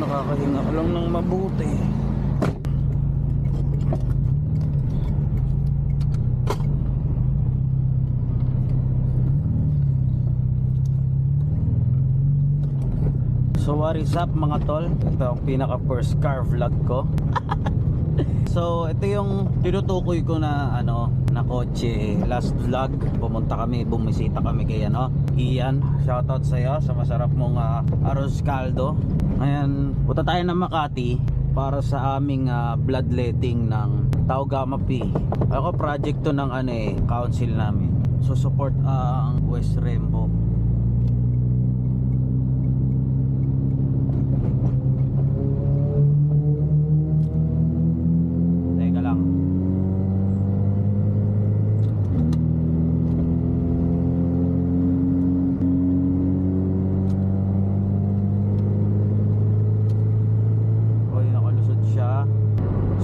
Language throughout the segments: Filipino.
nakakahinga ka lang ng mabuti. So what is up mga tol? Ito ang pinaka first car vlog ko. So ito yung tinutukoy ko na na kotse. Last vlog pumunta kami, bumisita kami kay Ian. Shoutout sa iyo sa masarap mong arroz caldo. Ngayon punta tayo ng Makati para sa aming bloodletting ng Taugama P. Ako project to ng council namin. So support ang West Rembo.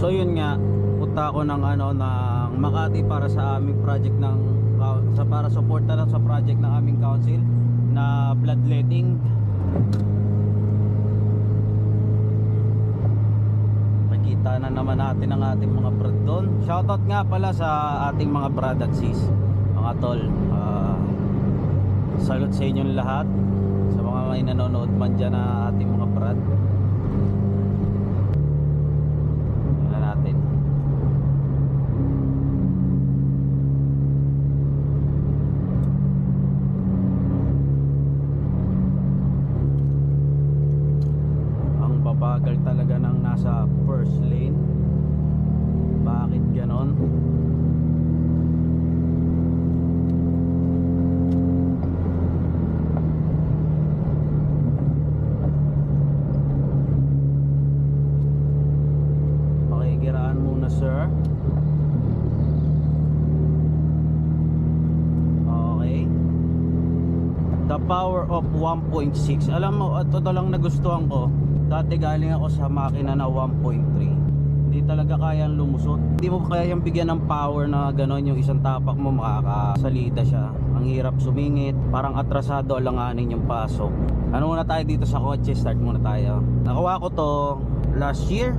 So yun nga, punta ako ng ng Makati para sa aming project para suporta sa project ng aming council na bloodletting. Makita na naman natin ang ating mga brad doon. Shoutout nga pala sa ating mga brad at sis, mga tol. Salute sa inyong lahat, sa mga may nanonood man dyan na ating mga brad. Bagal talaga ng nasa first lane. Bakit ganon? Pakikiraan muna sir. Okay. The power of 1.6. Alam mo, ito lang nagustuhan ko. Dati galing ako sa makina na 1.3. Hindi talaga kayang lumusot. Hindi mo kayang bigyan ng power na gano'n. Yung isang tapak mo makakasalida siya. Ang hirap sumingit. Parang atrasado alanganin yung pasok. Ano muna tayo dito sa kotse? Start muna tayo. Nakuha ko to last year.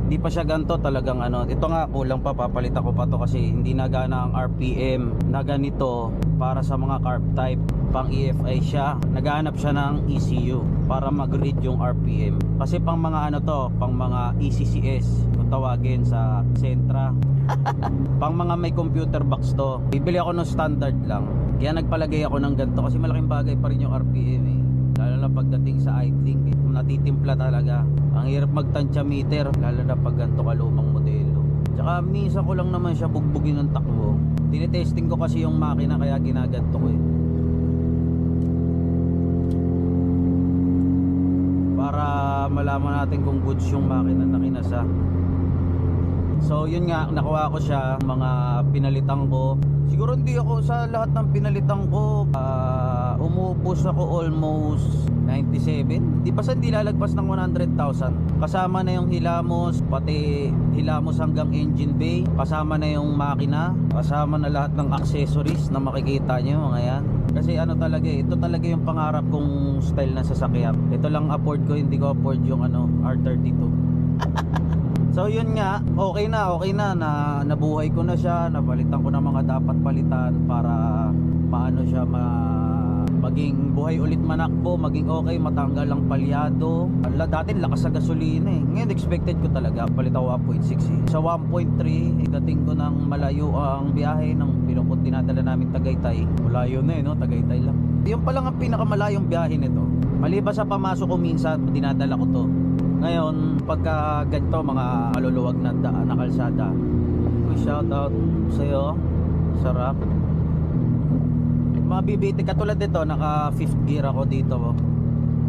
Hindi pa siya ganito talagang Ito nga kulang pa, papalitan ko pa to kasi hindi na gana ang RPM na ganito para sa mga carb type. Pang EFI siya. Naghahanap siya ng ECU para mag-read yung RPM. Kasi pang mga pang mga ECCS kung tawagin sa Sentra. Pang mga may computer box to. Bibili ako ng standard lang. Kaya nagpalagay ako ng ganito kasi malaking bagay pa rin yung RPM lalo na pagdating sa idling natitimpla talaga. Ang hirap magtansya meter lalo na pag ganito kalumang modelo. Tsaka minsan ko lang naman siya bugbugin ng takbo. Tinitesting ko kasi yung makina kaya ginaganto ko para malaman natin kung goods yung makina na kinasa. So yun nga, nakuha ko siya. Mga pinalitan ko, siguro hindi ako sa lahat ng pinalitan ko umuupos ako almost 97. Di pa sa hindi lalagpas ng 100,000. Kasama na yung hilamos, pati hilamos hanggang engine bay. Kasama na yung makina, kasama na lahat ng accessories na makikita nyo mga yan. Kasi talaga ito talaga yung pangarap kong style na sasakyan. Ito lang afford ko, hindi ko afford yung R32. So yun nga, okay na nabuhay ko na siya, napalitan ko na mga dapat palitan para paano siya maging buhay ulit manakbo, maging okay, matanggal ang palyado. Dati lakas sa gasolina Ngayon expected ko talaga palitan ko 1.6 Sa 1.3, dating ko ng malayo ang biyahe ng pinupot dinadala namin Tagaytay. Malayo na Tagaytay lang. Yung pa lang ang pinakamalayong biyahe nito. Maliban sa pamasok ko minsan, dinadala ko to. Ngayon, pagka ganito mga aluluwag na daan na kalsada, shoutout sa'yo. Sarap. Mabibiti katulad dito, naka 5th gear ako dito.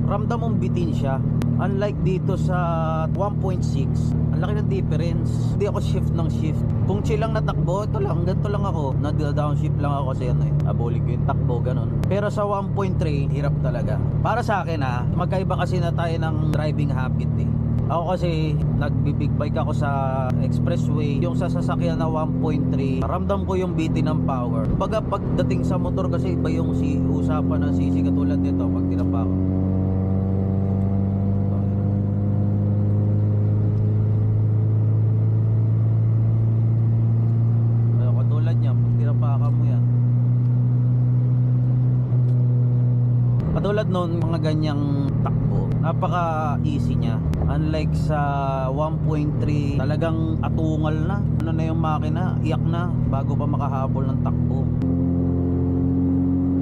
Ramdam mong bitin siya. Unlike dito sa 1.6, ang laki ng difference. Hindi ako shift ng shift. Kung chill lang na takbo, ganito lang ako. Nag-downshift lang ako kasi abulig ko yung takbo, ganun. Pero sa 1.3, hirap talaga. Para sa akin magkaiba kasi na tayo ng driving habit Ako kasi nagbibig bike ako sa expressway. Yung sa sasakyan na 1.3, ramdam ko yung bitin ng power. Pagdating sa motor kasi iba yung usapan ng sisi katulad nito pag tinapa ko. na ganyang takbo, napaka easy niya. Unlike sa 1.3, talagang atungal na. Ano na yung makina, iyak na bago pa makahabol ng takbo.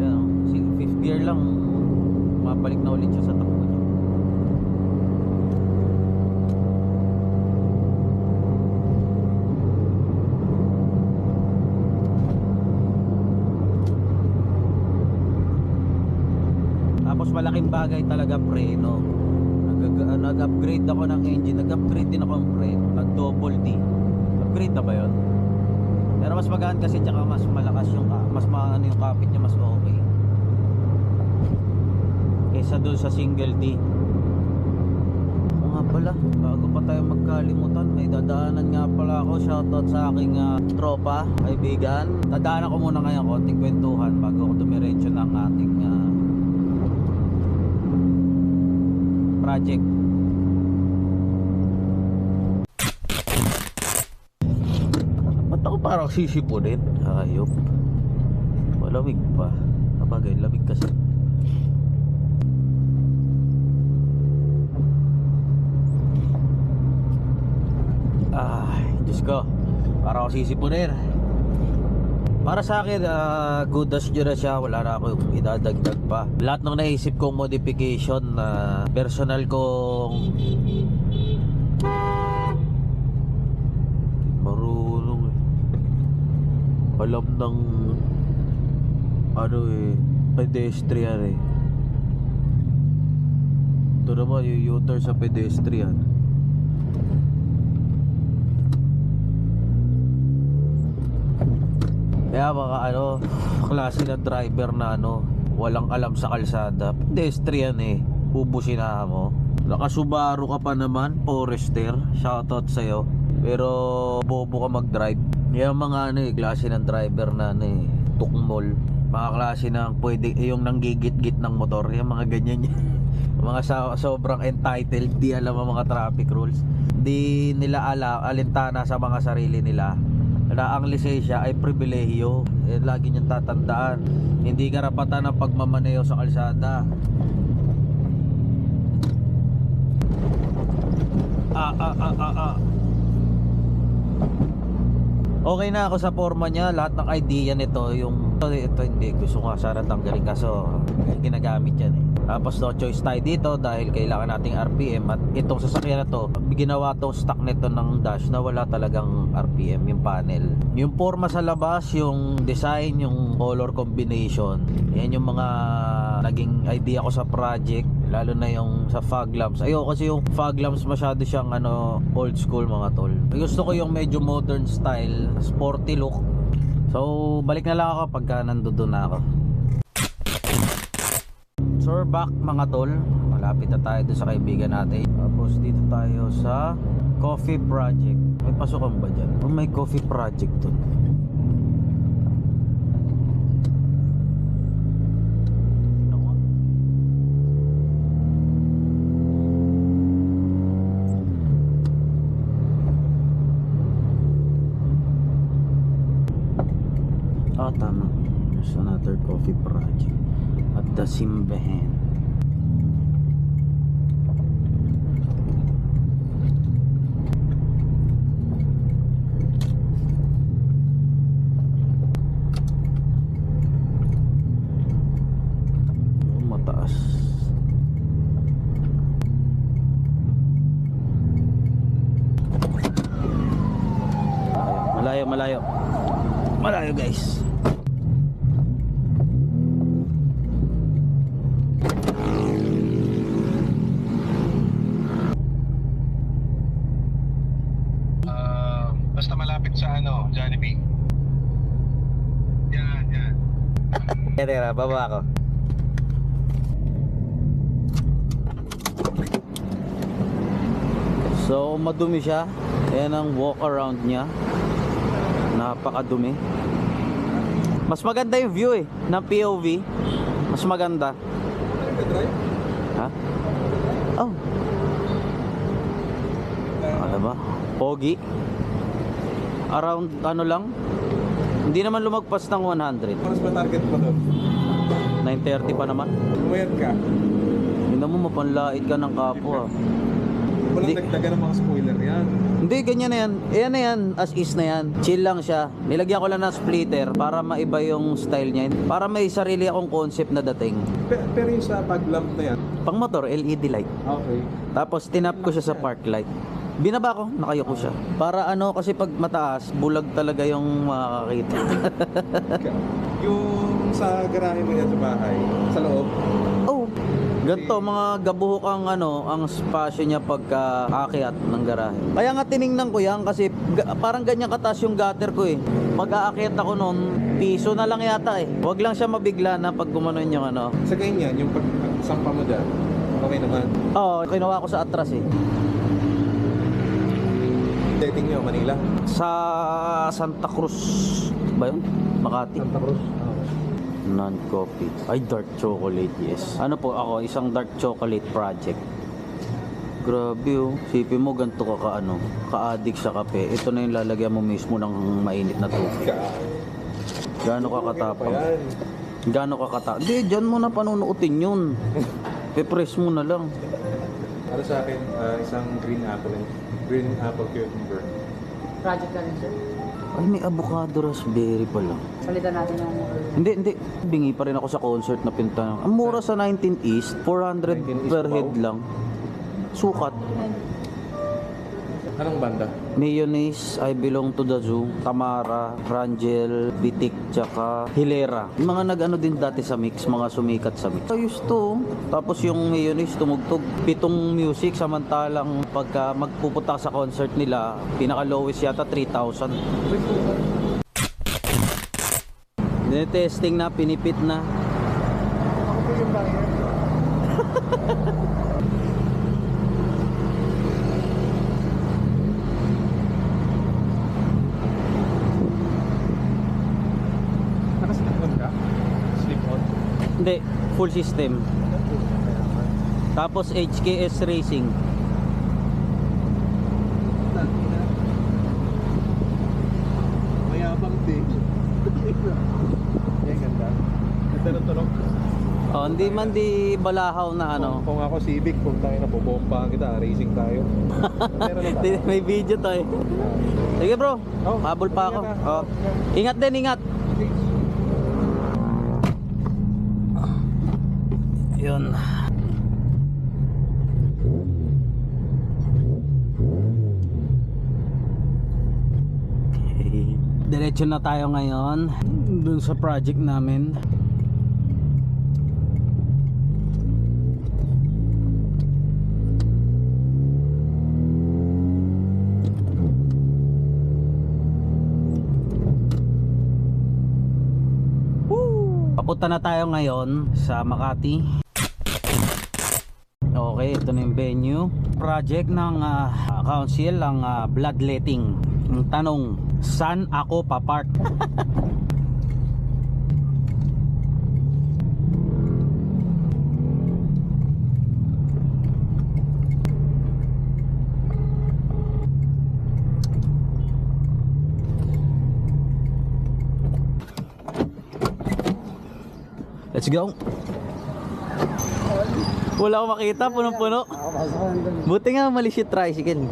Yan, fifth gear lang, mabalik na ulit siya sa takbo niya. Tapos malaking bagay talaga preno. Nag-upgrade ako ng engine, nag-upgrade din ako ng preno, nag-double D. Upgrade na ba yun? Pero mas magaan kasi, tsaka mas malakas yung mas maano yung kapit niya, mas okay kaysa doon sa single D. O nga pala, bago pa tayo magkalimutan, may dadaanan nga pala ako. Shoutout sa aking tropa, kaibigan. Dadaanan ko muna ngayon konting kwentuhan bago ako dumiretso ng ating project. Ba't ako parang sisipunin? Ayop. Malamig pa. Kapagay, lamig kasi. Ay, Diyos ko. Parang ako sisipunin. Para sa akin, good as yun na siya. Wala na ako idadagdag pa. Lahat ng naisip kong modification na personal kong marunong alam ng pedestrian eh. Ito naman yung U-turn sa pedestrian. Kaya mga klase na driver na walang alam sa kalsada, pedestrian eh, ubusin na mo. Naka-Subaru ka pa naman, Forester, shoutout sa'yo. Pero bobo ka mag-drive. Yung mga klase ng driver na tukmol. Mga klase ng pwede, yung nanggigit-git ng motor, yung mga ganyan mga sobrang entitled, di alam ang mga traffic rules. Di nila alintana sa mga sarili nila na ang lisensya ay pribilehiyo. Lagi niyang tatandaan, hindi karapatan ng pagmamaneho sa kalsada. Okay na ako sa forma niya. Lahat ng idea nito, ito hindi gusto ko sana tanggalin, kaso ginagamit yan eh. Tapos no choice tayo dito dahil kailangan nating RPM. At itong sasakyan na to, ginawa tong stock nito ng dash na wala talagang RPM yung panel. Yung forma sa labas, yung design, yung color combination, yan yung mga naging idea ko sa project. Lalo na yung sa fog lamps. Ayoko kasi yung fog lamps masyado siyang old school mga tol. Gusto ko yung medyo modern style, sporty look. So balik na lang ako pagka nandoon na ako. So we're back mga tol. Malapit na tayo doon sa kaibigan natin. Tapos dito tayo sa coffee project. May pasukan ba dyan? O may coffee project doon? Tama. There's another coffee project at the Simbahan. Mataas. Malayo guys. Basta malapit sa Jollibee. Yan. Tera, baba ako. So madumi siya. Ayan ang walk around niya. Napakadumi. Mas maganda yung view ng POV. Mas maganda. Ha? Oh. Ano ba? Pogi. Around lang. Hindi naman lumagpas ng 100. Mas ba target mo doon? 930 pa naman. Lumayad ka. Tingnan mo, mapanlait ka ng kapwa. Walang Di- dagdagan ng mga spoiler yan. Hindi, ganyan na yan. Ayan na yan, as is na yan. Chill lang siya. Nilagyan ko lang ng splitter para maiba yung style niya. Para may sarili akong concept na dating. Pero yung sa pag-lamp na yan, Pang motor, LED light. okay. Tapos tinap ko siya sa park light. Binaba ko, nakayuko siya. Para ano, kasi pag mataas, bulag talaga yung makakakita. Yung sa garahe mo yan sa bahay, sa loob, Oh, ganito, mga gabuhok ang ano, ang spasyo niya pagka aakyat ng garahe. Kaya nga tiningnan ko yan kasi parang ganyan kataas yung gutter ko eh. Pag-aakyat ako noon, piso na lang yata eh. Huwag lang siya mabigla na pag gumanon yung ano. sa ganyan, yung pag-sampa mo dyan, okay naman. Oo, kinuha ko sa atras eh. Dating nyo, Manila. Sa Santa Cruz ba yun? Makati. Santa Cruz. Non-coffee. Ay, dark chocolate, yes. Ano po ako, isang dark chocolate project. Grabe oh. Sipin mo, ganito ka ka-ano, ka-addict sa kape. Ito na yung lalagyan mo mismo ng mainit na tubig. Gaano ka katapang? Gaano ka katapang? Hindi, dyan mo na panunuotin yun. Pe-press mo na lang. Para sa akin, isang green apple. Green apple cucumber. Project ka rin, sir. Ay, may avocado raspberry pala. Palitan natin ng... Hindi. Bingi pa rin ako sa concert na pinta. Ang mura sa 19 East, 400 19 East, per wow. head lang. Sukat. Anong banda? Mayonnaise, I Belong to the Zoo, Tamara, Rangel, Bitik, tsaka Hilera. Yung mga nag-ano din dati sa mix, mga sumikat sa mix. Ayos to. Tapos yung mayonnaise tumugtog 7 music, samantalang pagka magpupunta ka sa concert nila, pinaka-lowest yata 3,000. Testing na, pinipit na. Ako po yung buyer. Nakaslip-on ka? Slip-on? Hindi, full system. Tapos HKS Racing. Mayabang din. Yan, ganda. Ganda ng tulog. Oh, hindi man di balahaw na ano. Kung ako Civic, kung tayo na bubomba kita, racing tayo. Meron na ba? May video to eh. Sige bro, Oh, habol pa ako. ingat, Oh. Ingat din, ingat. Yun. Okay. Diretso na tayo ngayon dun sa project namin. Papunta na tayo ngayon sa Makati. Okay, ito na yung venue. Project ng council ang bloodletting. Ang tanong, saan ako papark? Let's go. Wala akong makita, punong-puno. Buti nga mali si tricycle.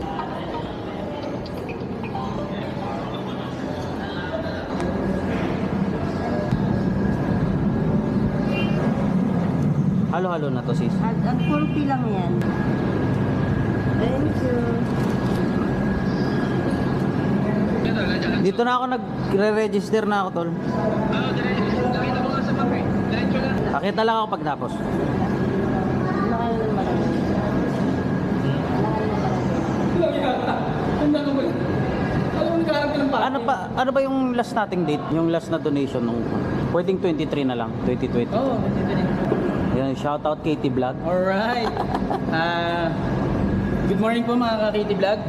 Halo-halo na to sis. At full fee lang yan. Thank you. Dito na ako nagre-register na ako tol. Nakita mo nga sa map eh. Diretso lang. Pakita lang ako pagtapos. Ano kayo ng malaki? Ano ba yung last nating date? Yung last na donation nung pwedeng 23 na lang, 2020. Oh, Yan, shoutout Katie Vlog. alright. Good morning po mga ka-KT Vlog.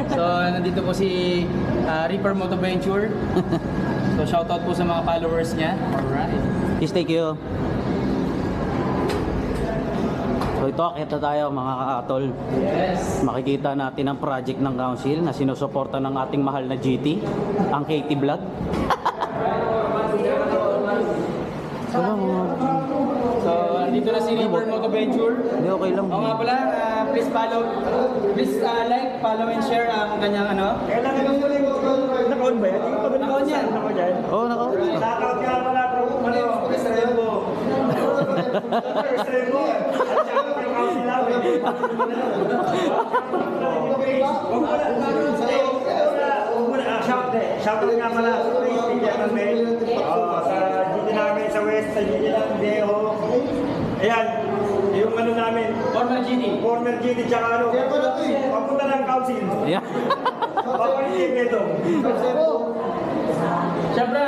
So, nandito po si Reaper Motoventure. So, shoutout po sa mga followers niya. Alright. Please, thank you. So ito, kita tayo mga ka-atol. Yes. Makikita natin ang project ng council na sinusuporta ng ating mahal na GT, ang Katie Vlog. So, nandito na si Reaper Moto Venture. Hindi, okay lang. Oo nga pala, please follow, please like, follow and share ang kanyang ano. Kailangan mo rin naka-on ba yan? Naka-on yan. Oo, nako. Shoutout nga pala from Extremo. Extremo. At shoutout yung house nila. Shoutout nga pala sa place, hindi naman mail. Sa GD namin sa West, sa GD lang, Deho. Ayan, yung ano namin, Former GD. former GD tsaka ano, papunta ng council. Yeah. Papalit ito. Siyempre,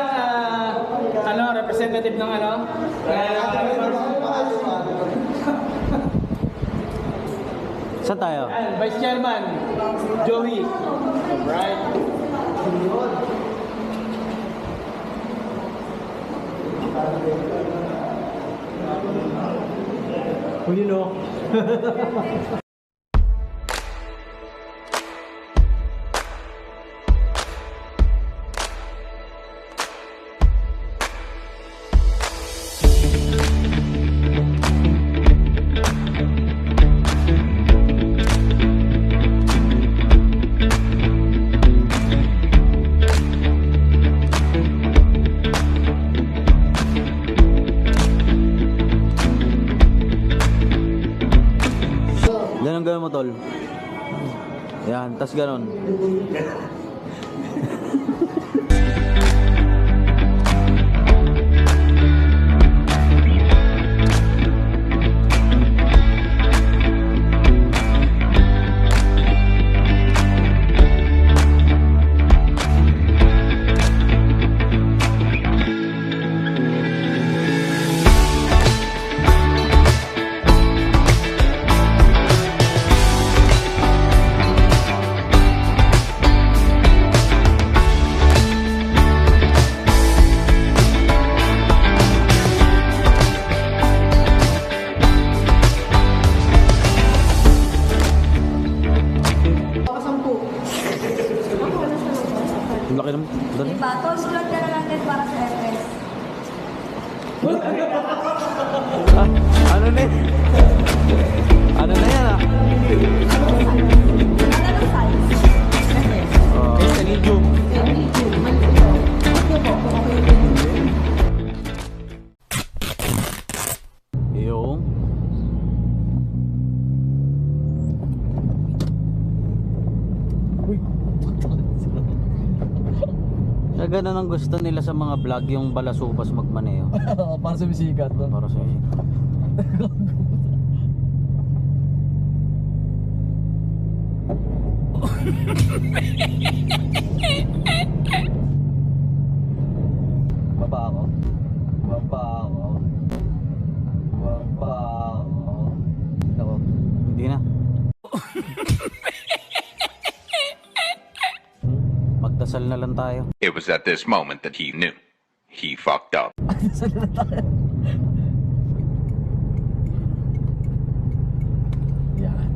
ano, representative ng ano. Saan tayo? Vice Chairman, Joey. Right. Well, you know. Ganun gawin mo, tol. Yan, tas ganun. Ang laki naman. Dali. Diba? Toast lang ka na lang din para sa FS. Ah, ano na yan? Ano na yan ah? Ano ng size? Yung na ganun ang gusto nila sa mga vlog, yung balasubas magmaneo. Para sa bisikat, no? Para sa Baba ako. Baba ako. Baba ako. Ako. Hindi na. Magdasal na lang tayo. It was at this moment that he knew. He fucked up. Yan.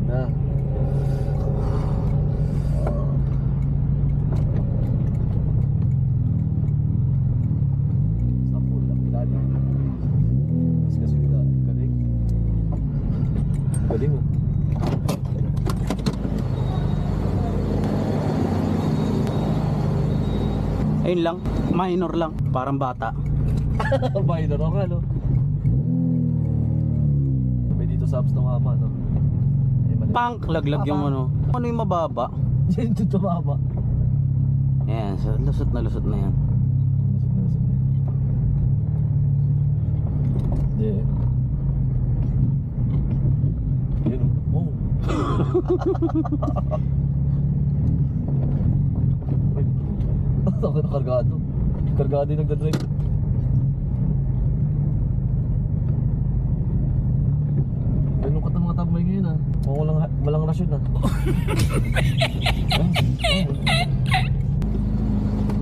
Na. Sapul lang ilalim. Kasi ilalim. Galing. Galing mo. Ayun lang, minor lang, parang bata. Minor ako, no? May dito subs ng mama, no? Punk, laglag yung ano. Ano yung mababa? Yan dito mama. Ayan, so lusot na yan. Yeah. Yun, oh. Ako na kargado. Kargado yung nagdadrive. Ganun ka mga tambay ngayon ah. Walang rasyon ah.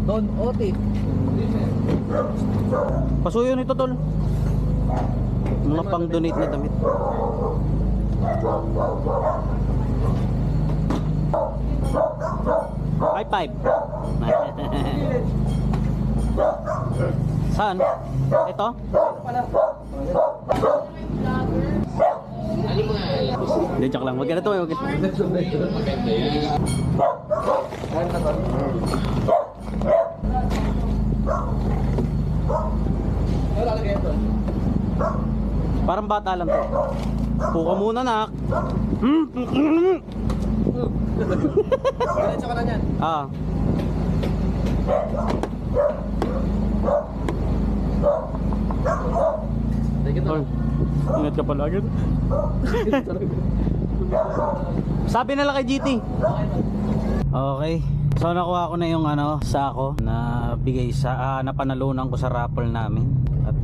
Don Otis. Pasuyo nito, tol. Mga pang-donate na damit. High five. Saan? Ito? Hindi, joke lang. Wag ka na to. Wag ka. Parang bata lang to. Puka muna, nak. Diretso ka na yan. Ah. Tol, ingat ka palagi. Sabi nila kay GT. Okay. So nakuha ko na yung sako na bigay sa napanalunan ko sa raffle namin. At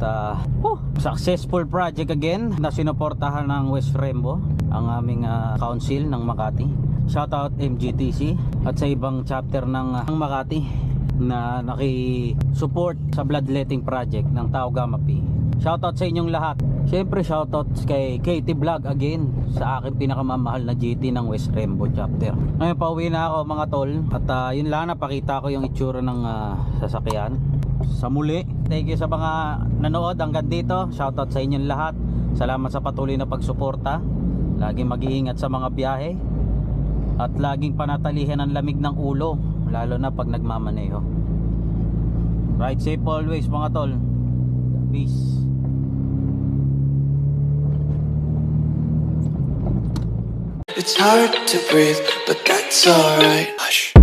successful project again na sinuportahan ng West Rembo, ang aming council ng Makati. Shoutout MGTC at sa ibang chapter ng Makati na naki-support sa bloodletting project ng Tao Gamma P. Shoutout sa inyong lahat. Siyempre shoutout kay Katie Vlog again sa aking pinakamamahal na GT ng West Rembo chapter. Ngayon pauwi na ako mga tol. At yun lang, napakita ko yung itsura ng sasakyan. Sa muli, thank you sa mga nanood hanggang dito. Shoutout sa inyong lahat. Salamat sa patuloy na pagsuporta. Laging mag-iingat sa mga biyahe. At laging panatalihan ang lamig ng ulo, lalo na pag nagmamaneho. Ride safe always mga tol. Peace. It's hard to breathe, but that's alright. Hush.